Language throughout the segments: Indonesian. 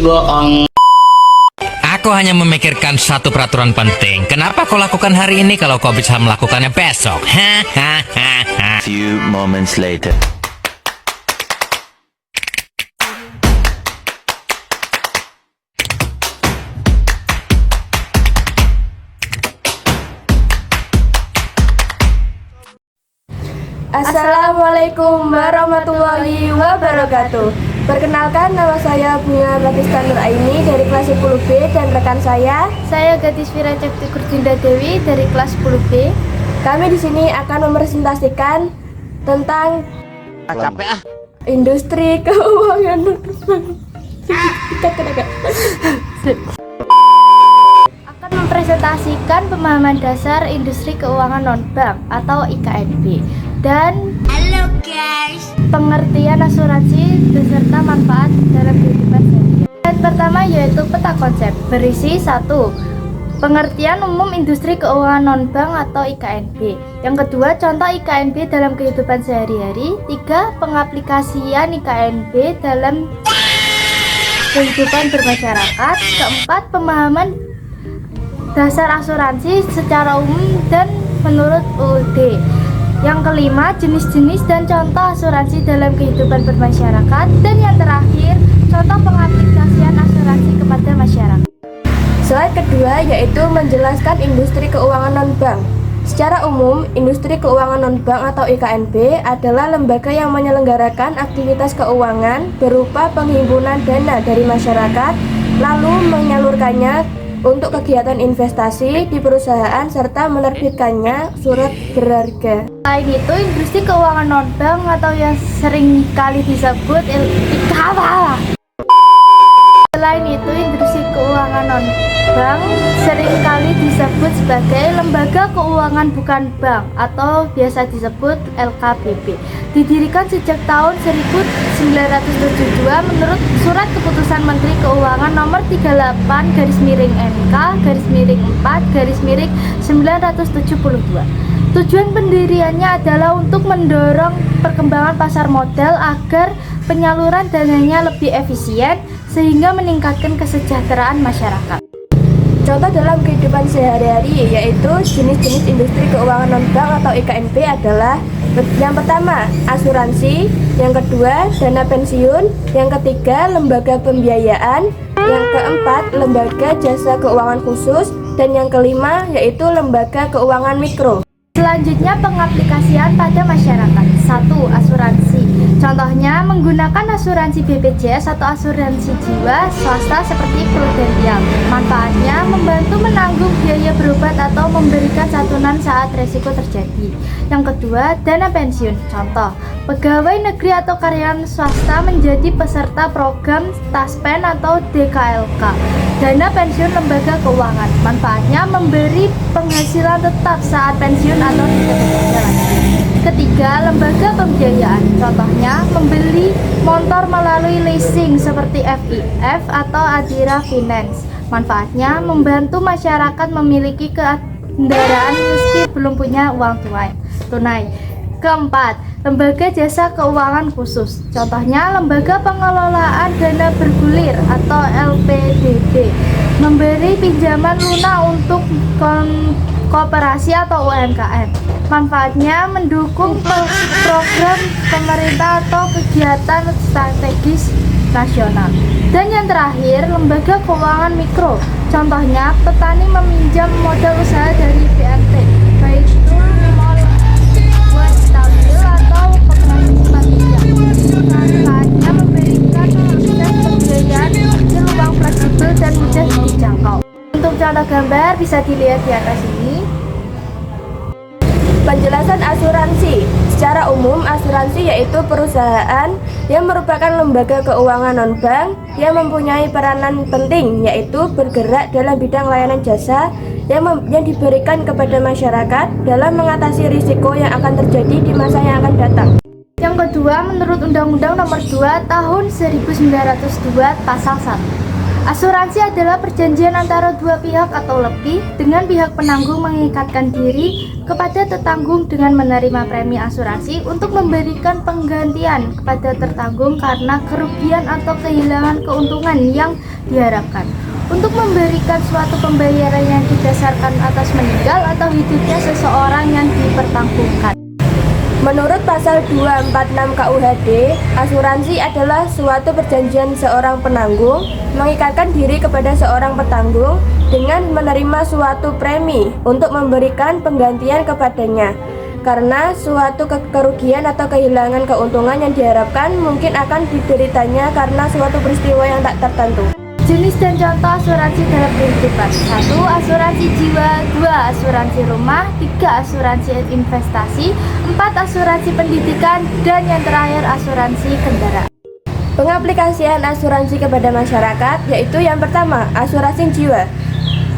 bohong. Aku hanya memikirkan satu peraturan penting. Kenapa kau lakukan hari ini kalau kau bisa melakukannya besok? Few moments later. Assalamualaikum warahmatullahi wabarakatuh. Perkenalkan, nama saya Bunga Pratista Nuraini dari kelas 10B dan rekan saya Gadis Vira Cakti Kurjinda Dewi dari kelas 10B. Kami di sini akan mepresentasikan tentang industri keuangan. Akan mempresentasikan pemahaman dasar industri keuangan non-bank atau IKNB dan pengertian asuransi beserta manfaat dalam kehidupan sehari-hari. Yang pertama yaitu peta konsep berisi 1. Pengertian umum industri keuangan non-bank atau IKNB. Yang kedua, contoh IKNB dalam kehidupan sehari-hari. 3. Pengaplikasian IKNB dalam kehidupan bermasyarakat. Keempat, pemahaman dasar asuransi secara umum dan menurut UUD. Yang kelima, jenis-jenis dan contoh asuransi dalam kehidupan bermasyarakat. Dan yang terakhir, contoh pengaplikasian asuransi kepada masyarakat. Slide kedua yaitu menjelaskan industri keuangan non-bank. Secara umum, industri keuangan non-bank atau IKNB adalah lembaga yang menyelenggarakan aktivitas keuangan berupa penghimpunan dana dari masyarakat, lalu menyalurkannya untuk kegiatan investasi di perusahaan serta menerbitkannya surat berharga. Selain itu, industri keuangan non-bank atau yang sering kali disebut Selain itu, industri keuangan non-bank sering kali disebut sebagai lembaga keuangan bukan bank atau biasa disebut LKBB. Didirikan sejak tahun 1972 menurut Surat Keputusan Menteri Keuangan Nomor 38/NK/4/1972. Tujuan pendiriannya adalah untuk mendorong perkembangan pasar modal agar penyaluran dananya lebih efisien sehingga meningkatkan kesejahteraan masyarakat. Contoh dalam kehidupan sehari-hari yaitu jenis-jenis industri keuangan non-bank atau IKNB adalah yang pertama, asuransi, yang kedua, dana pensiun, yang ketiga, lembaga pembiayaan, yang keempat, lembaga jasa keuangan khusus, dan yang kelima yaitu lembaga keuangan mikro. Selanjutnya, pengaplikasian pada masyarakat. 1. Asuransi. Contohnya menggunakan asuransi BPJS atau asuransi jiwa swasta seperti Prudential. Manfaatnya membantu menanggung biaya berobat atau memberikan santunan saat resiko terjadi. Yang kedua, dana pensiun. Contoh, pegawai negeri atau karyawan swasta menjadi peserta program Taspen atau DKLK. Dana pensiun lembaga keuangan. Manfaatnya memberi penghasilan tetap saat pensiun atau tidak bekerja lagi. Ketiga, lembaga pembiayaan. Contohnya, membeli motor melalui leasing seperti FIF atau Adira Finance. Manfaatnya membantu masyarakat memiliki kendaraan meski belum punya uang tunai. Keempat, lembaga jasa keuangan khusus. Contohnya, lembaga pengelolaan dana bergulir atau LPDB. Memberi pinjaman lunak untuk koperasi atau UMKM. Manfaatnya mendukung program pemerintah atau kegiatan strategis nasional. Dan yang terakhir, lembaga keuangan mikro. Contohnya, petani meminjam modal usaha dari BRT, baik itu mall buat stabil atau koperasi pinjam. Manfaatnya memberikan akses pembiayaan kecil, uang fleksibel dan mudah dijangkau. Untuk contoh gambar bisa dilihat di atas ini. Penjelasan asuransi. Secara umum, asuransi yaitu perusahaan yang merupakan lembaga keuangan non-bank yang mempunyai peranan penting, yaitu bergerak dalam bidang layanan jasa yang diberikan kepada masyarakat dalam mengatasi risiko yang akan terjadi di masa yang akan datang. Yang kedua, menurut Undang-Undang Nomor 2 Tahun 1902 Pasal 1, Asuransi adalah perjanjian antara dua pihak atau lebih dengan pihak penanggung mengikatkan diri kepada tertanggung dengan menerima premi asuransi untuk memberikan penggantian kepada tertanggung karena kerugian atau kehilangan keuntungan yang diharapkan, untuk memberikan suatu pembayaran yang didasarkan atas meninggal atau hidupnya seseorang yang dipertanggungkan. Menurut pasal 246 KUHD, asuransi adalah suatu perjanjian seorang penanggung mengikatkan diri kepada seorang petanggung dengan menerima suatu premi untuk memberikan penggantian kepadanya karena suatu kerugian atau kehilangan keuntungan yang diharapkan mungkin akan dideritanya karena suatu peristiwa yang tak tertentu. Jenis dan contoh asuransi dalam kehidupan: 1. Asuransi jiwa, 2. Asuransi rumah, 3. Asuransi investasi, 4. Asuransi pendidikan, dan yang terakhir asuransi kendaraan. Pengaplikasian asuransi kepada masyarakat yaitu yang pertama, asuransi jiwa.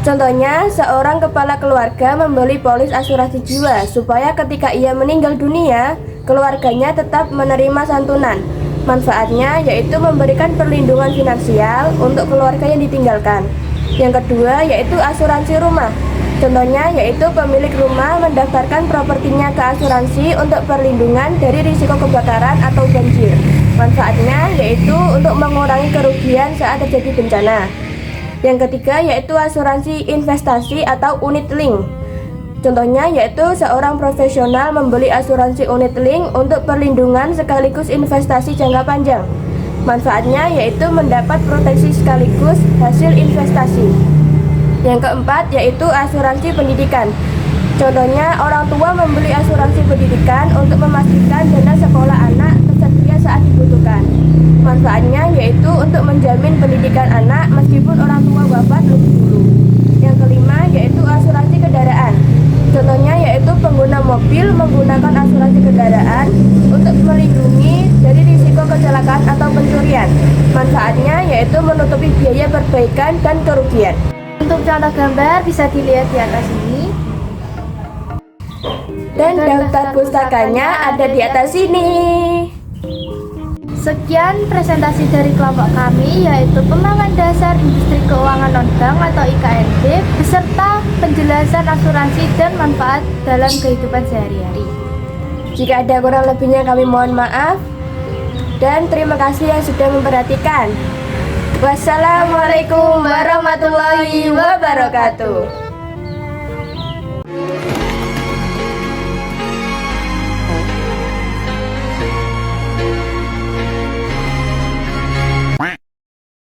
Contohnya, seorang kepala keluarga membeli polis asuransi jiwa supaya ketika ia meninggal dunia, keluarganya tetap menerima santunan. Manfaatnya yaitu memberikan perlindungan finansial untuk keluarga yang ditinggalkan. Yang kedua yaitu asuransi rumah. Contohnya yaitu pemilik rumah mendaftarkan propertinya ke asuransi untuk perlindungan dari risiko kebakaran atau banjir. Manfaatnya yaitu untuk mengurangi kerugian saat terjadi bencana. Yang ketiga yaitu asuransi investasi atau unit link. Contohnya yaitu seorang profesional membeli asuransi unit link untuk perlindungan sekaligus investasi jangka panjang. Manfaatnya yaitu mendapat proteksi sekaligus hasil investasi. Yang keempat yaitu asuransi pendidikan. Contohnya orang tua membeli asuransi pendidikan untuk memastikan dana sekolah anak tersedia saat dibutuhkan. Manfaatnya yaitu untuk menjamin pendidikan anak meskipun orang tua wafat lebih dulu. Yang kelima yaitu asuransi kendaraan. Contohnya yaitu pengguna mobil menggunakan asuransi kendaraan untuk melindungi dari risiko kecelakaan atau pencurian. Manfaatnya yaitu menutupi biaya perbaikan dan kerugian. Untuk contoh gambar bisa dilihat di atas ini. Dan daftar pustakanya ada di atas sini. Sekian presentasi dari kelompok kami, yaitu Pemahaman Dasar Industri Keuangan Non-Bank atau IKNB beserta penjelasan asuransi dan manfaat dalam kehidupan sehari-hari. Jika ada kurang lebihnya kami mohon maaf. Dan terima kasih yang sudah memperhatikan. Wassalamualaikum warahmatullahi wabarakatuh.